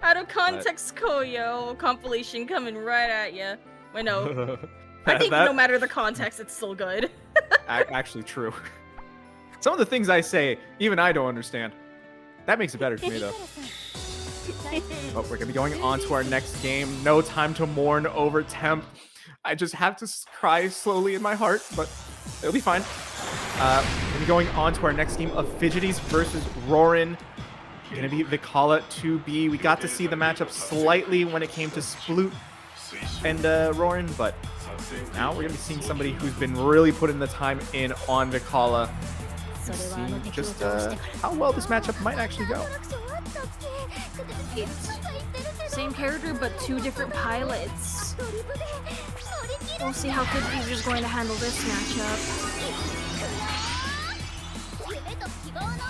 Out of context Koyo compilation coming right at you. Wait, no. I think no matter the context, it's still good. Actually true. Some of the things I say, even I don't understand. That makes it better for me, though. Oh, we're going to be going on to our next game. No time to mourn over temp. I just have to cry slowly in my heart, but it'll be fine. We're going to be going on to our next game of Fidgeties versus Roarin. Going to be Vikala 2B. We got to see the matchup slightly when it came to Sploot and Roarin, but now we're going to be seeing somebody who's been really putting the time in on Vikala. See just how well this matchup might actually go. It's same character, but two different pilots. We'll see how Kirbio is going to handle this matchup.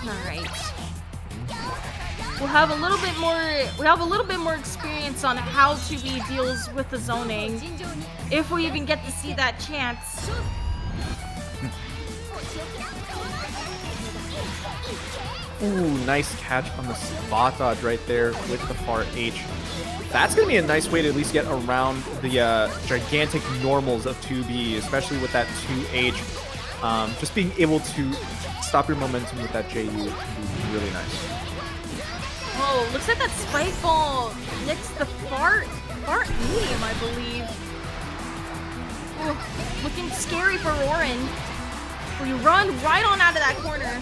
Alright. We have a little bit more experience on how 2B deals with the zoning. If we even get to see that chance. Ooh, nice catch on the spot dodge right there with the far H. That's going to be a nice way to at least get around the gigantic normals of 2B, especially with that 2H. Just being able to stop your momentum with that JU would be really nice. Oh, looks like that spike ball nicks the far medium, I believe. Ooh, looking scary for Roarin. Will you run right on out of that corner?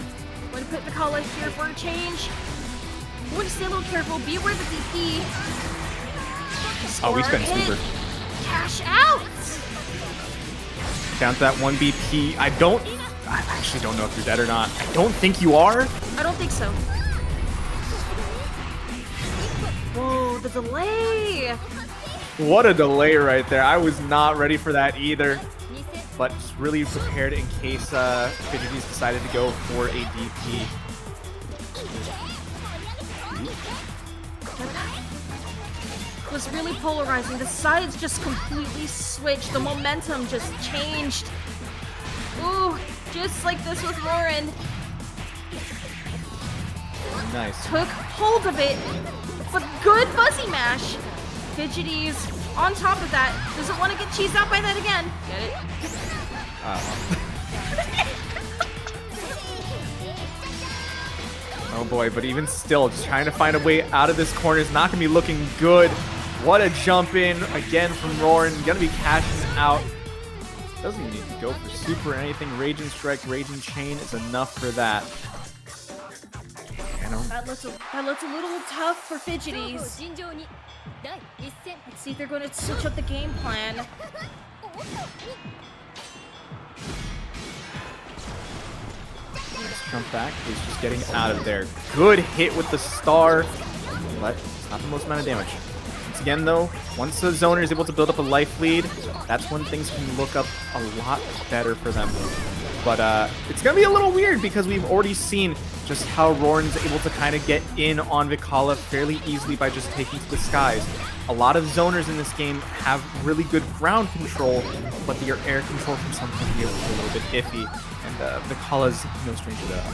Going to put Vikala here for a change. You want to stay a little careful. Be aware of the DP. Oh, we spent super. Cash out! Down to that 1 BP. I actually don't know if you're dead or not. I don't think you are. I don't think so. Whoa, the delay! What a delay right there. I was not ready for that either. But just really prepared in case Fidgeties decided to go for a DP. It was really polarizing. The sides just completely switched. The momentum just changed. Ooh, just like this with Roarin. Nice. Took hold of it, but good fuzzy mash. Fidgeties on top of that doesn't want to get cheesed out by that again. Get it? Oh boy, but even still, just trying to find a way out of this corner is not going to be looking good. What a jump in again from Roarin. Going to be cashing out. Doesn't even need to go for super or anything. Raging Strike, Raging Chain is enough for that. That looks a little tough for Fidgeties. Let's see if they're going to switch up the game plan. Let's jump back. He's just getting out of there. Good hit with the star, but it's not the most amount of damage. Once again, though, once the zoner is able to build up a life lead, that's when things can look up a lot better for them. But it's going to be a little weird because we've already seen just how Roarin's able to kind of get in on Vikala fairly easily by just taking to the skies. A lot of zoners in this game have really good ground control, but your air control can sometimes be a little bit iffy, and Vikala's no stranger to that.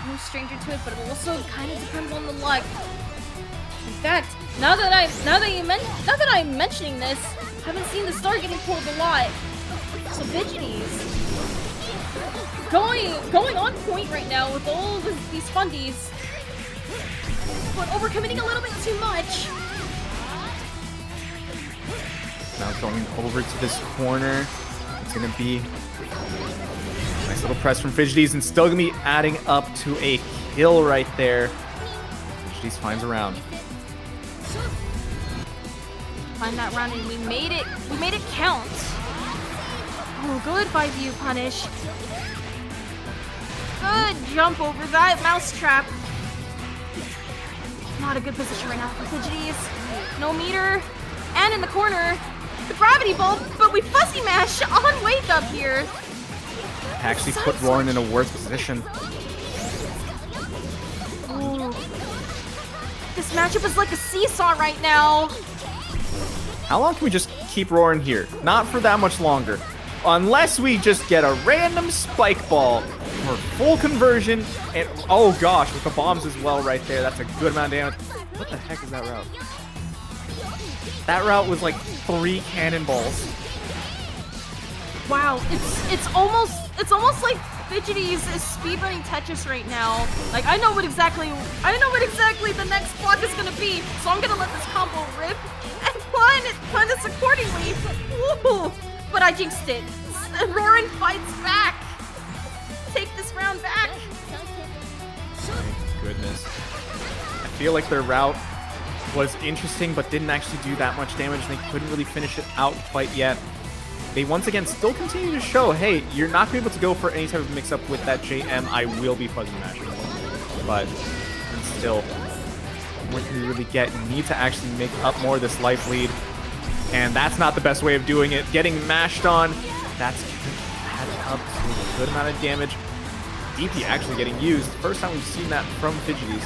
No stranger to it, but it also kind of depends on the luck. In fact, now that I'm mentioning this, I haven't seen the star getting pulled a lot. So Fidgeties going on point right now with all of these fundies, but overcommitting a little bit too much. Now going over to this corner, it's gonna be a nice little press from Fidgeties, and still gonna be adding up to a kill right there. Fidgeties finds a round. Find that round, and we made it count. Oh, good 5U punish. Good jump over that mousetrap. Not a good position right now for Fidgeties. No meter, and in the corner, the gravity ball, but we fuzzy mash on wake up here. Actually put Roarin in a worse position. Ooh. This matchup is like a seesaw right now. How long can we just keep Roarin here? Not for that much longer. Unless we just get a random spike ball for full conversion. And oh gosh, with the bombs as well right there. That's a good amount of damage. What the heck is that route? That route was like 3 cannonballs. Wow, it's almost like Fidgeties is speedrunning Tetris right now. Like I know what exactly the next block is gonna be, so I'm gonna let this combo rip and plan this accordingly. Ooh, but I jinxed it. Roarin fights back. Take this round back. My goodness. I feel like their route was interesting, but didn't actually do that much damage. And they couldn't really finish it out quite yet. They once again still continue to show, hey, you're not going to be able to go for any type of mix-up with that JM. I will be fuzzy mashing. But still, what can you really get? You need to actually make up more of this life lead. And that's not the best way of doing it. Getting mashed on, that's added up to a good amount of damage. DP actually getting used. First time we've seen that from Fidgeties.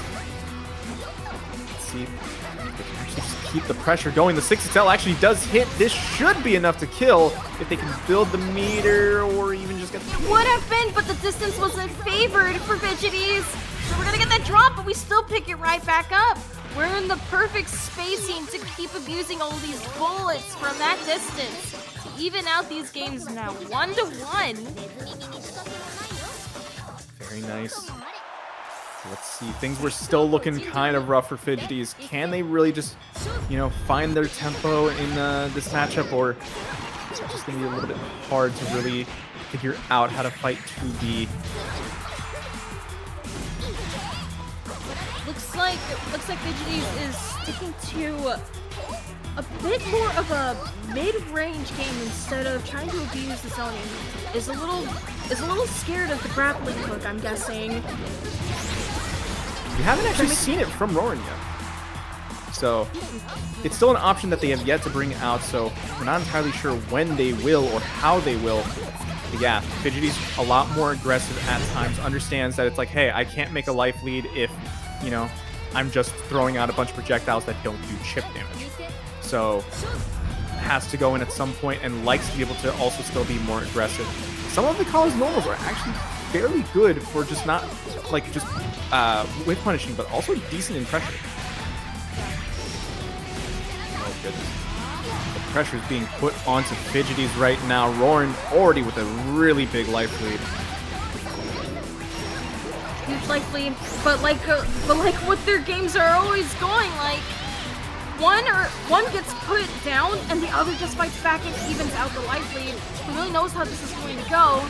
Let's see. They can actually just keep the pressure going. The 6XL actually does hit. This should be enough to kill if they can build the meter or even just get the... It would have been, but the distance wasn't favored for Fidgeties. So we're gonna get that drop, but we still pick it right back up. We're in the perfect spacing to keep abusing all these bullets from that distance. To even out these games now, 1-1. Very nice. Let's see. Things were still looking kind of rough for Fidgeties. Can they really just, you know, find their tempo in this matchup, or is it just going to be a little bit hard to really figure out how to fight 2B? Looks like Fidgeties is sticking to a bit more of a mid-range game instead of trying to abuse the zoning. Is a little scared of the grappling hook, I'm guessing. We haven't actually seen it from Roarin yet. So it's still an option that they have yet to bring out, so we're not entirely sure when they will or how they will. But yeah, Fidgeties a lot more aggressive at times, understands that it's like, hey, I can't make a life lead if, you know, I'm just throwing out a bunch of projectiles that don't do chip damage. So has to go in at some point and likes to be able to also still be more aggressive. Some of Vikala's normals are actually fairly good for just not like just with punishing, but also decent in pressure. Oh goodness. The pressure is being put onto Fidgeties right now. Roarin already with a really big life lead. Huge life lead, but like what their games are always going, like one gets put down and the other just fights back and evens out the life lead. Who really knows how this is going to go?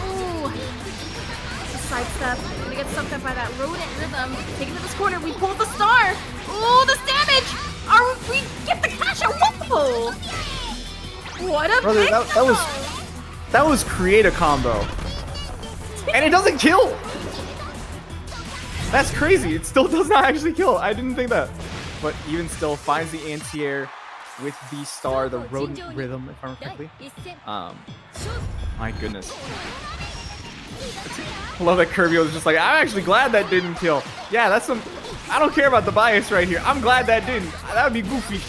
Ooh, the sidestep. Gonna get sucked up by that rodent rhythm. Taking to this corner, we pulled the star. Ooh, this damage! We get the cash out. Whoa! What a Brother, that was create a combo. And it doesn't kill! That's crazy. It still does not actually kill. I didn't think that. But even still, finds the anti-air with the star, the rodent rhythm, if I remember correctly. My goodness. I love that Kirbio was just like, I'm actually glad that didn't kill. Yeah, that's some... I don't care about the bias right here. I'm glad that didn't. That would be goofy.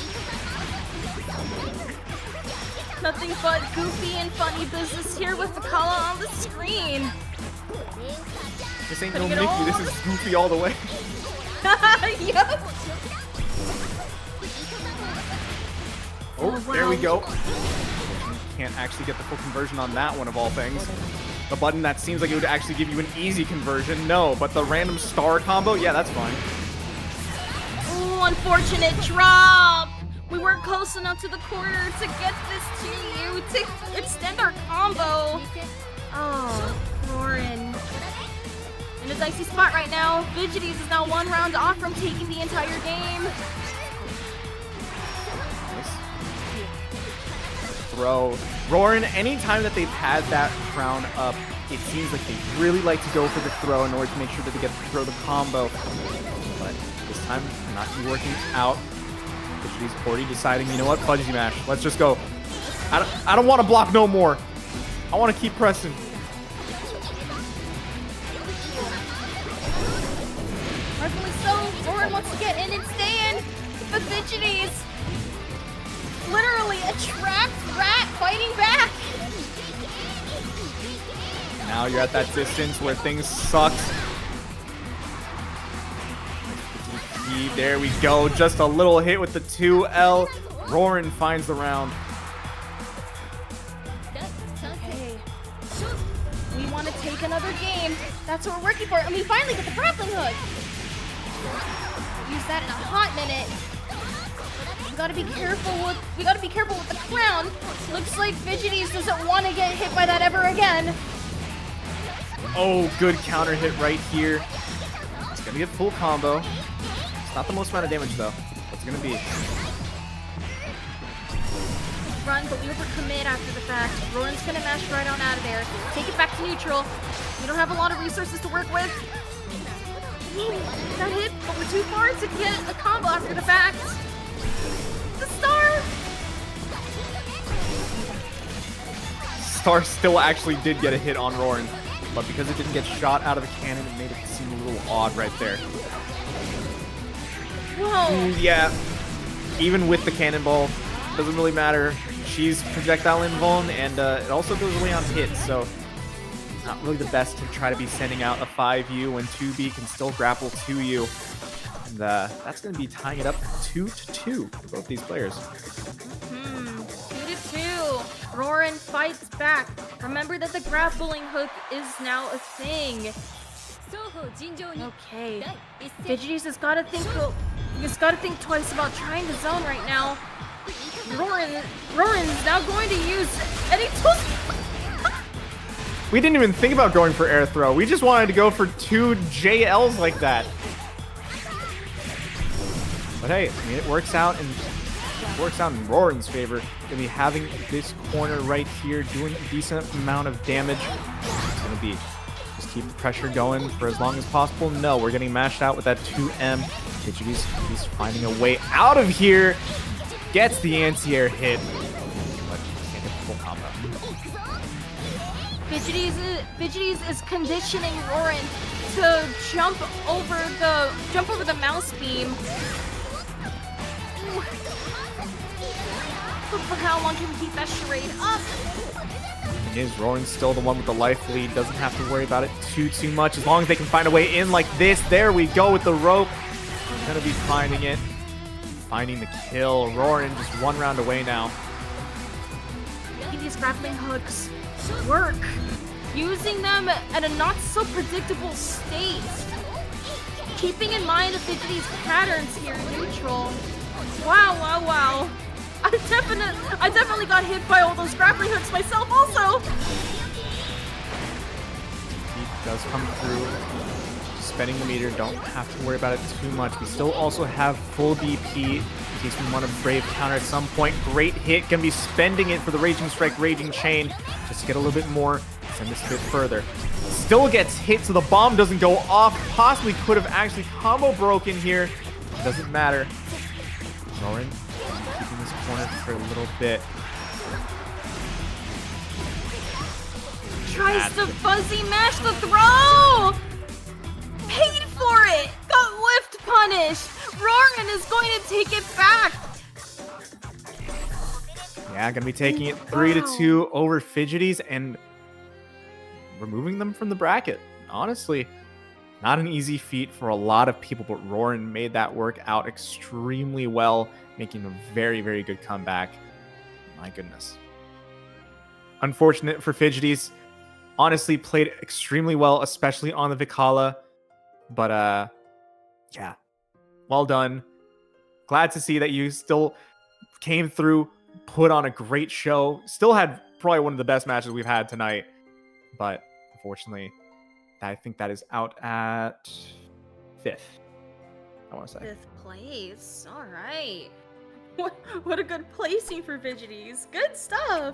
Nothing but goofy and funny business here with Vikala on the screen. This ain't no Mickey, this is goofy all the way. Yep. Oh, there we go. Can't actually get the full conversion on that one of all things. The button that seems like it would actually give you an easy conversion. No, but the random star combo, yeah, that's fine. Ooh, unfortunate drop. We weren't close enough to the corner to get this to you, to extend our combo. Oh, Roarin. In a dicey spot right now. Fidgeties is now 1 round off from taking the entire game. Nice. Throw. Roarin, anytime that they've had that crown up, it seems like they really like to go for the throw in order to make sure that they get to throw the combo. But this time, not working out. Fidgeties already deciding, you know what, Fudgy Mash, let's just go. I don't want to block no more. I want to keep pressing. Rightfully so, Roarin wants to get in and stay in. The Fidgeties, literally a trapped rat fighting back. Now you're at that distance where things suck. There we go. Just a little hit with the 2L. Roarin finds the round. Okay. We want to take another game. That's what we're working for. And we finally get the grappling hook. Use that in a hot minute. We gotta be careful with the crown. Looks like Fidgeties doesn't want to get hit by that ever again. Oh, good counter hit right here. It's gonna get full combo. It's not the most amount of damage though. What's it gonna be? Run, but we overcommit after the fact. Roarin's gonna mash right on out of there. Take it back to neutral. We don't have a lot of resources to work with. That hit, but we're too far to get a combo after the fact. The star! Star still actually did get a hit on Roarin, but because it didn't get shot out of the cannon, it made it seem a little odd right there. Whoa! Yeah, even with the cannonball, doesn't really matter. She's projectile invuln, and it also goes away on hits, so not really the best to try to be sending out a 5U when 2B can still grapple 2U. And that's going to be tying it up 2-2 for both these players. 2-2. Roarin fights back. Remember that the grappling hook is now a thing. Okay. Fidgeties has got to think. He's got to think twice about trying the zone right now. Roarin is now going to use any tools. We didn't even think about going for air throw. We just wanted to go for 2 JLs like that. But hey, I mean, it works out in Roarin's favor. Gonna be having this corner right here, doing a decent amount of damage. It's gonna be just keep the pressure going for as long as possible. No, we're getting mashed out with that 2M. Fidgeties, he's finding a way out of here. Gets the anti-air hit, but can't get the full combo. Fidgeties is conditioning Roarin to jump over the mouse beam. But for how long can we keep that charade up? Is Roarin still the one with the life lead? Doesn't have to worry about it too much as long as they can find a way in like this. There we go with the rope. Gonna be finding it. Finding the kill. Roarin just 1 round away now. These grappling hooks work. Using them at a not so predictable state. Keeping in mind the Fidgeties patterns here in neutral. Wow. I definitely got hit by all those grappling hooks myself also. He does come through. Spending the meter, don't have to worry about it too much. We still also have full DP in case we want to brave counter at some point. Great hit, gonna be spending it for the Raging Strike, Raging Chain, just to get a little bit more, send this a bit further. Still gets hit, so the bomb doesn't go off. Possibly could have actually combo broken here. Doesn't matter. Roarin keeping this corner for a little bit. Tries to fuzzy mash the throw! Paid for it! Got lift punished! Roarin is going to take it back! Yeah, gonna be taking it 3-2 over Fidgeties and removing them from the bracket. Honestly, not an easy feat for a lot of people, but Roarin made that work out extremely well, making a very, very good comeback. My goodness. Unfortunate for Fidgeties. Honestly, played extremely well, especially on the Vikala. But, yeah. Well done. Glad to see that you still came through, put on a great show. Still had probably one of the best matches we've had tonight. But, unfortunately, I think that is out at 5th, I want to say. 5th place. All right. What a good placing for Fidgeties. Good stuff.